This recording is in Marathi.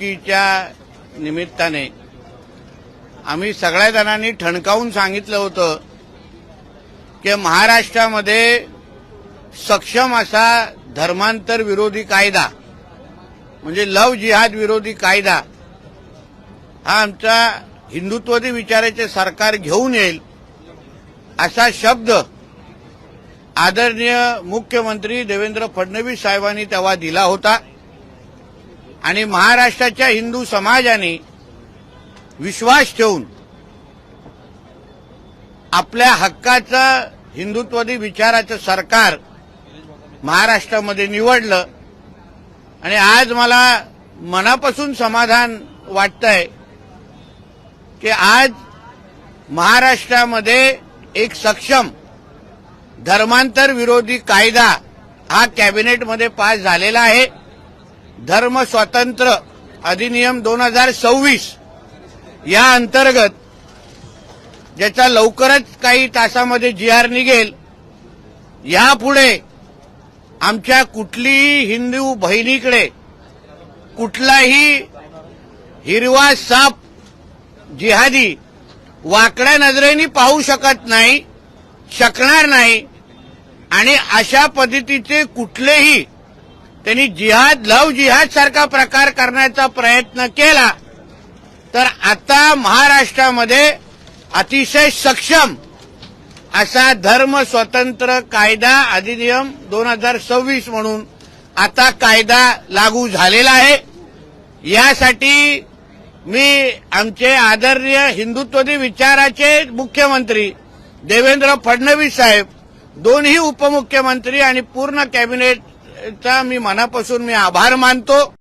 निवडणुकीच्या निमित्ताने आम्ही सगळ्या जणांनी ठणकावून सांगितलं होतं की महाराष्ट्रामध्ये सक्षम असा धर्मांतर विरोधी कायदा म्हणजे लव जिहाद विरोधी कायदा हा आमचा हिंदुत्ववादी विचाराचे सरकार घेऊन येईल असा शब्द आदरणीय मुख्यमंत्री देवेंद्र फडणवीस साहेबांनी तेव्हा दिला होता आणि महाराष्ट्राच्या हिंदू समाजाने विश्वास ठेवून आपल्या हक्काचं हिंदुत्ववादी विचाराचं सरकार महाराष्ट्रामध्ये निवडलं आणि आज मला मनापासून समाधान वाटतंय की आज महाराष्ट्रामध्ये एक सक्षम धर्मांतर विरोधी कायदा हा कॅबिनेटमध्ये पास झालेला आहे। धर्म स्वातंत्र्य अधिनियम 2026 या अंतर्गत ज्याचा लवकरच काही तासामध्ये GR निघेल, यापुढे आमच्या कुठलीही हिंदू बहिणीकडे कुठलाही हिरवा साप जिहादी वाकड्या नजरेने पाहू शकणार नाही आणि अशा पद्धतीचे कुठलेही त्यांनी लव जिहाद सारखा प्रकार करण्याचा प्रयत्न केला तर आता महाराष्ट्रामध्ये अतिशय सक्षम असा धर्म स्वतंत्र कायदा अधिनियम 2026 म्हणून आता कायदा लागू झालेला आहे। यासाठी मी आमचे आदरणीय हिंदुत्ववादी विचाराचे मुख्यमंत्री देवेंद्र फडणवीस साहेब, दोन्ही उपमुख्यमंत्री आणि पूर्ण कॅबिनेटचा मी मनापासून आभार मानतो।